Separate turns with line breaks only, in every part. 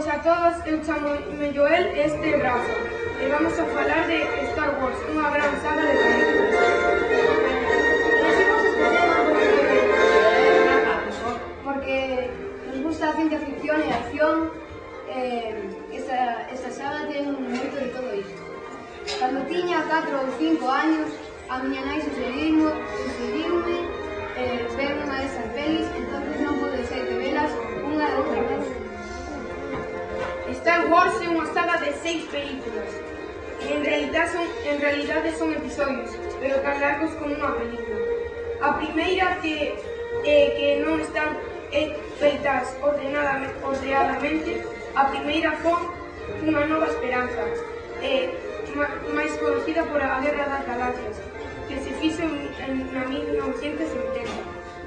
Boas a todos, eu chamo-me Joel e este é Rafa. E vamos a falar de Star Wars, unha gran saga de películas.
Elegimos este tema porque nos gusta a ciencia ficción e a acción. Esta saga ten moito de todo isto. Cando tiña 4 ou 5 años, a miña nai sugeriume ver unha desas pelis, entonces non pude deixar de velas unha e outra vez.
Star Wars é unha saga de 6 películas. En realidade son episodios, pero tan largos como unha película. A primeira que non están feitas ordenadamente, a primeira foi Unha Nova Esperanza, máis conocida por a Guerra das Galaxias, que se fixo na 1970.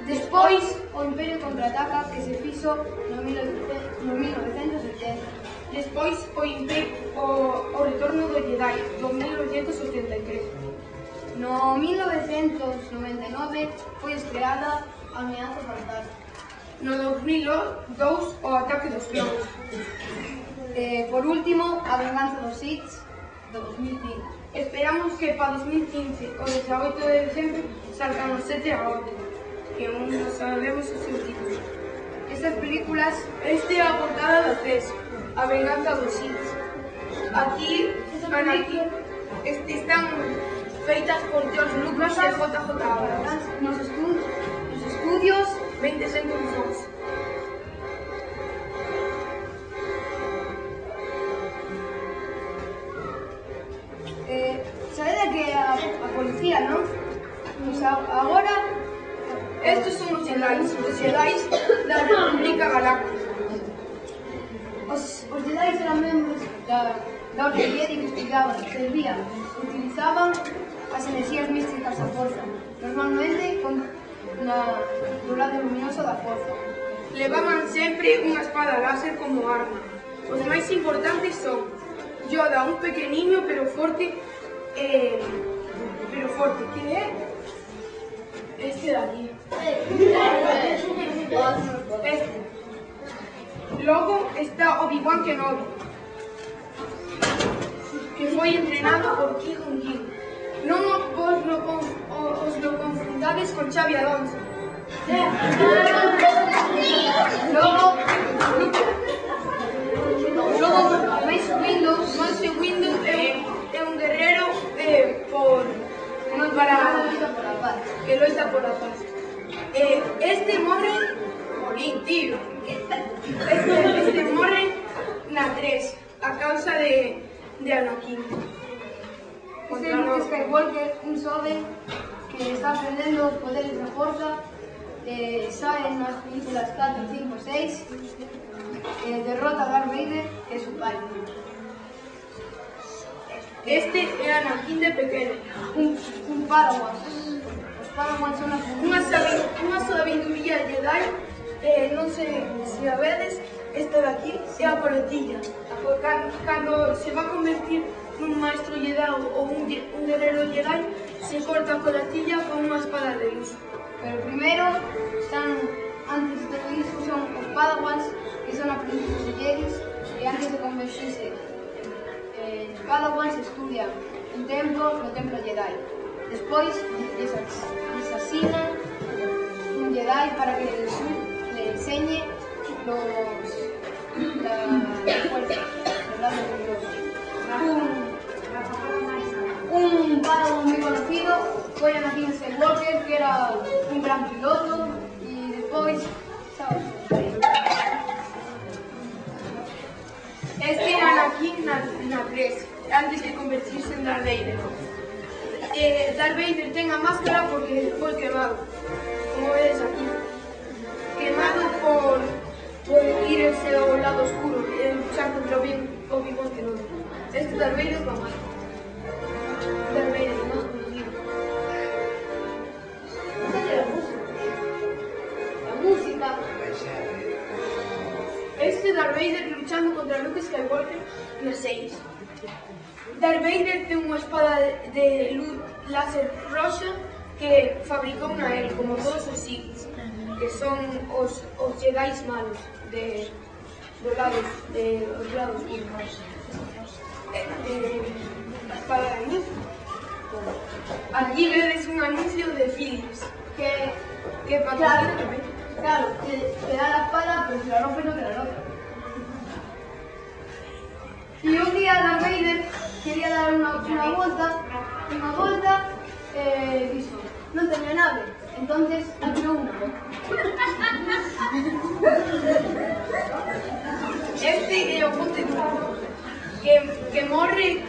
Despois, o Imperio Contraataca, que se fixo no 1970.
Despois, o Retorno do Jedi, do 1983.
No 1999 foi estreada Ameaza Fantasma.
No 2002, o Ataque dos Clones.
Por último, A Venganza dos Sith, do 2005.
Esperamos que para 2015, o 18 de decembro, salgan os 7 a 8, que aún non sabemos o seu título.
Estas películas,
Este é a portada da 3, A Venganza dos Sith. Aquí están feitas por George Lucas e JJ Abrams.
nos estudios
20 Century Fox.
sabe que a policía, non? Pois agora
Estos son os Jedi da República Galáctica.
os Jedi eran membros da Orden Jedi que utilizaban as enerxías místicas da forza, normalmente do lado luminoso da forza.
Levaban sempre unha espada láser como arma. Os máis importantes son Yoda, un pequeniño pero forte, que é este de aquí. Este. Logo está Obi-Wan Kenobi, que foi entrenado por Qui-Gon Jinn. Non os lo confundades con Xabi Alonso.
Logo Mace
Windu é un guerrero que loita por a paz. Este morre tío. Este morre na 3 a causa de Anakin.
Este é Luke Skywalker, un xoven que está aprendendo os poderes da forza, sae nas películas 4, 5, 6, derrota a Darth Vader, que é su pai.
Este é Anakin de pequeno.
Un Padawan. Os Padawan son
Unha sabiduría Jedi, non sei se a vedes, esta de aquí é a coletilla. Cando se va a convertir nun maestro Jedi ou un guerrero Jedi, se corta a coletilla con unha espada de luz.
Pero primeiro antes de todo iso, son os Padawans, que son aprendices de Jedis, e antes de convertirse en Padawans estudian un templo, no templo Jedi. Despois les asasinan un Jedi para que le enseñe la fuerza, los lados luminosos. Un Padawan moi conocido foi Anakin Skywalker, que era un gran piloto, e despois
Este é Anakin na 3, antes de convertirse en Darth Vader. Darth Vader ten a máscara porque foi quemado, como vedes aquí. Quemado por irse ao lado oscuro e luchar contra Obi-Wan Kenobi. Este Darth Vader é más. Darth Vader é más conocido.
la música.
Este Darth Vader luchando contra Luke Skywalker na 6. Darth Vader ten unha espada de luz láser roxa que fabricou na él, como todos os Sith, que son os Jedi malos los lados para la luz. Aquí ves un anuncio de Philips que patrocina.
Claro, te da la espada, pero si la rompes no te la rompe. Y un día Darth Vader quería dar una volta, dijo, no tenía nave, entonces abrió una.
Este oponte que morre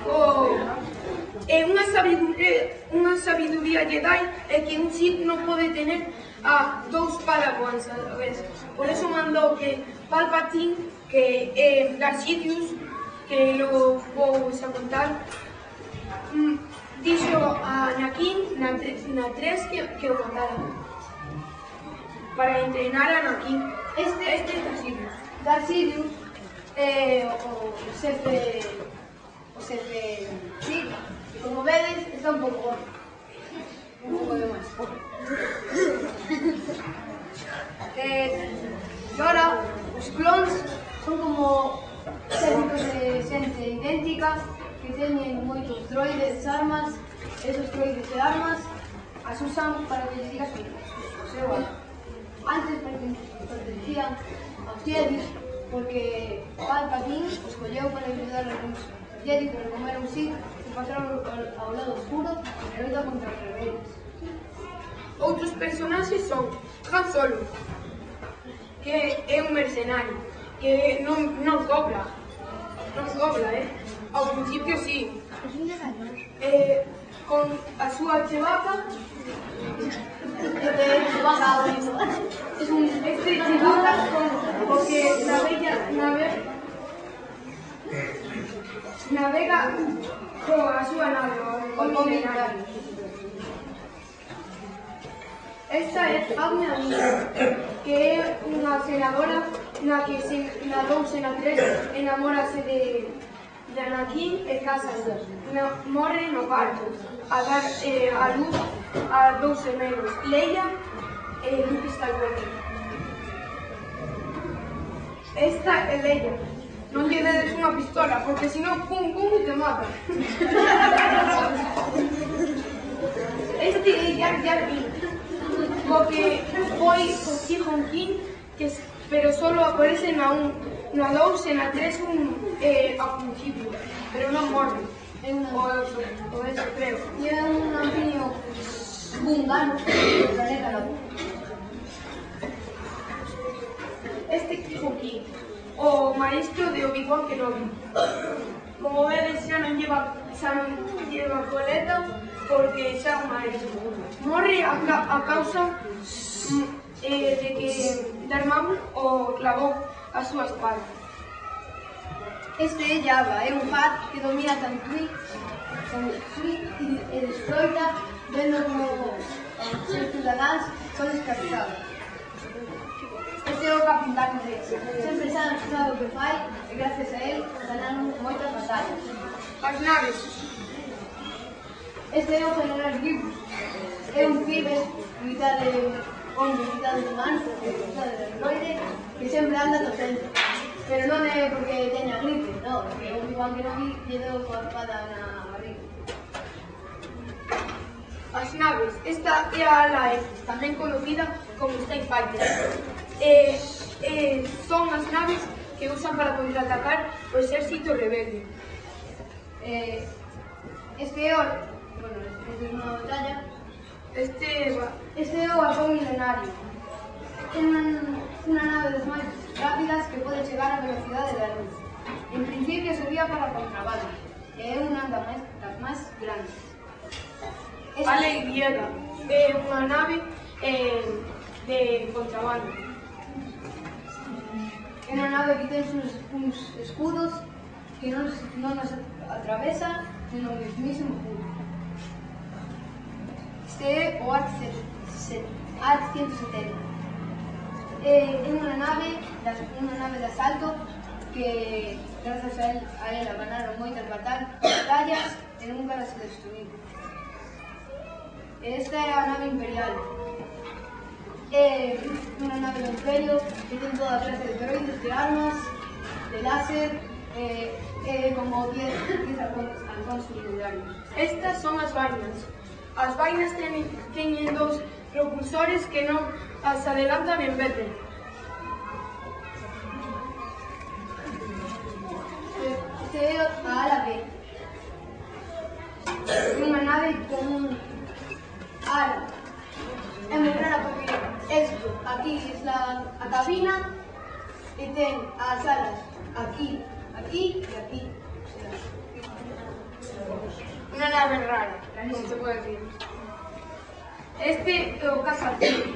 una sabiduría Jedi es que un Sith no puede tener a dos Padawans a la vez. Por eso mandó que Palpatine, que Darth Sidious, que lo voy a contar, dijo a Anakin na 3 que lo matara para entrenar a Anakin. Este es
Darth Sidious, o Sefe, sí, como veis, está un poco de más. Y ahora, los clones son como técnicos de xente idéntica que teñen moitos droides armas. Esos droides de armas as usan para que les digas o seu algo. Antes pertencían aos Jedi porque Palpatine os colleu para ayudar a los Jedi, pero como era un Sith, pasaron ao lado oscuro e loita contra os rebeldes.
Outros personaxes son Han Solo, que é un mercenario, que non cobra, ao principio sí. Con a súa Chewbacca, este Chewbacca porque navega coa súa nave, o militar. Esta é Padme Amidala, que é unha senadora na que na 2 e na 3 enamórase de Anakin e casase. Morre no parto, a dar a luz a 2 gemelos, Leia e Luke Skywalker. Esta é Leia. Non lle dedes unha pistola, porque senón pum pum te mata. Este é Jar Jar Binks, porque foi con Qui-Gon Jinn, pero solo aparece na 2 e na 3 ao principio, pero non morre. O eso creo.
E é un anfiño mundano do planeta Naboo.
Este Qui-Gon Jinn, o maestro de Obi-Wan Kenobi. Como vedes xa non lleva coleta porque xa é un maestro. Morre a causa de que Darth Maul o clavou a súa espada.
Este é Jabba, é un Hutt que domina Tatooine e desfroita vendo como os seus cidadáns son escravizados. Este é o Capitán Rex, sempre sabe o que fai e gracias a él ganaron moitas batallas.
As naves.
Este é o General Grievous, é un pibe mitad de hombre, mitad de humano, mitad de androide, que sempre anda no centro. Pero non é porque teña gripe, non, porque Obi-Wan Kenobi lle deu coa espada na barriga.
As naves. Esta é a ala X, tamén conocida como TIE Fighter. Son as naves que usan para contraatacar o exército rebelde.
Este é unha batalla.
Este
é o halcón milenario. É unha nave das máis rápidas que pode chegar á velocidade da luz. En principio servía para contrabando, e é unha das máis grandes.
Ala Y é unha nave de contrabando.
É unha nave que ten uns escudos que non nos atravesa no mismísimo punto. Este é o AT-170. É unha nave de asalto que, grazas a él ganaron moitas batallas e nunca las destruíron. Esta é a nave imperial. É unha nave do Imperio que ten toda clase de droides, de armas de láser, como 10 halcóns legendarios.
Estas son as vainas. As vainas teñen dos propulsores que non as adelantan en vez de.
Este é a ala B. É unha nave con un ala. É moi rara porque esto, aquí é a cabina e ten as alas aquí, aquí e aquí.
Unha nave rara, como se pode decir. Este é o caso aquí.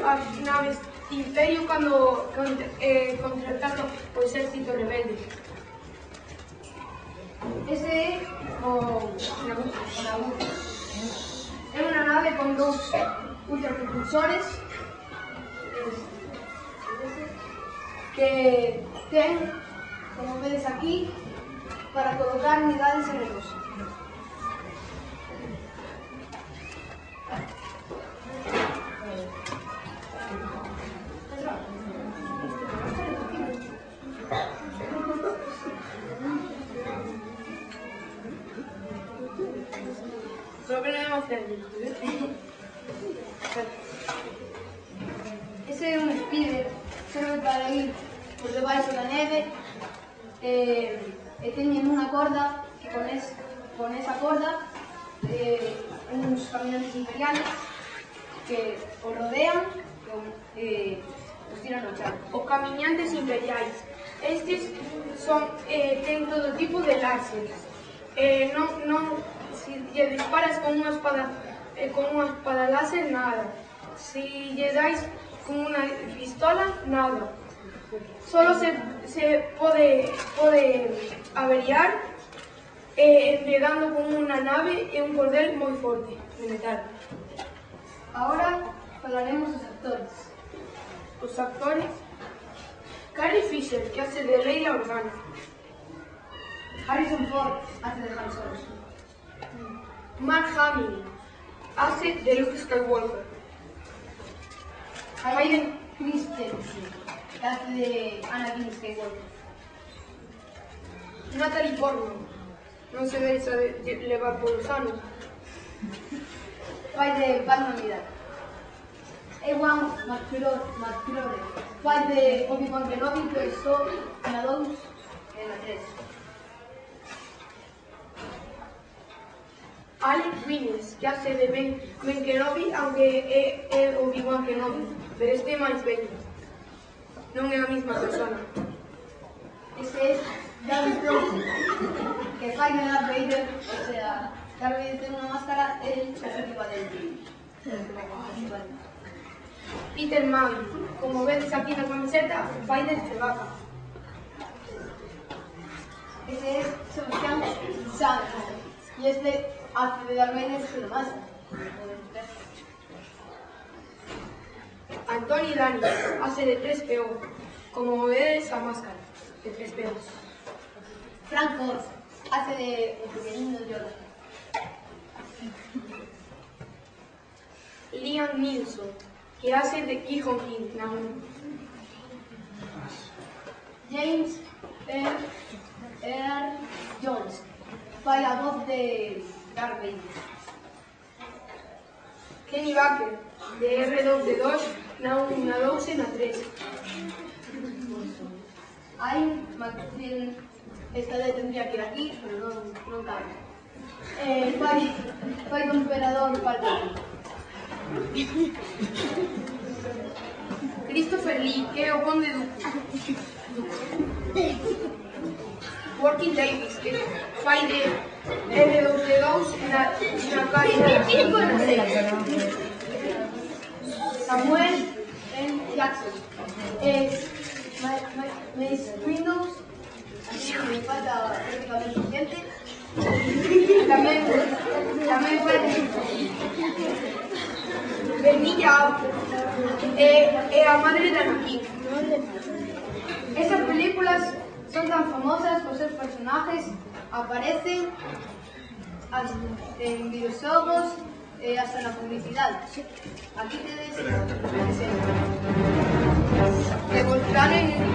As naves Imperio cando contrataron o exército rebelde.
Ese é o Nabucco. É unha nave con dous ultrapropulsores que ten, como vedes aquí, para colocar unidades enemigos.
Só que non é máis técnico.
Ese é un speeder, serve para ir por debaixo da neve e teñen unha corda que con esa corda uns caminantes imperiales que os rodean e os tiran ao chão.
Os camiñantes imperiais. Estes ten todo tipo de láseres. Si lle disparas con unha espada láser, nada. Si lle dais con unha pistola, nada. Solo se pode averiar empregando con unha nave e un cordel moi forte de metal.
Ahora falaremos dos actores.
Os actores: Carrie Fisher, que hace de Leila Organa.
Harrison Ford hace de Han Solo.
Mark Hamill hace de Luke Skywalker.
Hayden Christensen hace de Anakin Skywalker.
Natalie Portman non se deixa de levar polos anos.
Fai de Batman Vidal. Ewan McGregor fai de Obi-Wan Kenobi, pero só na 2 e na 3.
Alec Guinness, que hace de Ben Kenobi, aunque é Obi-Wan Kenobi, pero este é máis vello. Non é a mesma persona.
Ese é Darth Vader, que fai de Darth Vader, o sea, Darth Vader ten unha máscara, el se arriba dentro.
Peter Mann, como vedes aquí na camiseta, fai de Chewbacca.
Ese es Sebastián Stan, y este hace de Darth Vader pero más.
Anthony Daniels hace de 3PO, como vedes a máscara de 3PO.
Frank Oz hace de el pequeñino Yoda.
Liam Neeson, que hace de Qui-Gon Jinn.
James Earl Jones fai a voz de Darth Vader.
Kenny Baker, de R2D2, na 1, na 2 e na 3.
Ian McKellen, esta vez tendría que ir aquí, pero non cabe. Fai do emperador Palpatine.
Christopher Lee, que é o conde Dooku. Joaquin Davis, que fai de R2D2 na 4 e na 6.
Samuel L. Jackson es Mace Windows, me falta prácticamente gente. Tamén fue
Benilla é a madre de Anakin.
Esas películas son tan famosas por sus personajes, aparecen en videojuegos hasta en la publicidad. Aquí tenéis el ejemplo.
De Volcán en el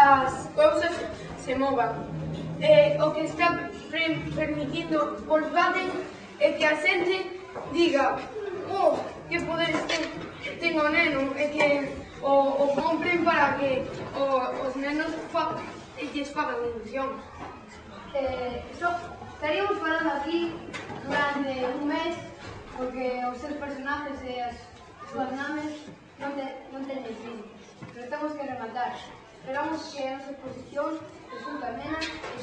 as cousas se movan. O que está permitindo Volkswagen é que a xente diga que poderes ten o neno e que o compren para que os nenos lles fagan ilusión.
Estaríamos falando aquí durante un mes porque os seus personajes e as súas naves non teñen fin, pero temos que rematar. Esperamos que a nosa exposición resulte amena e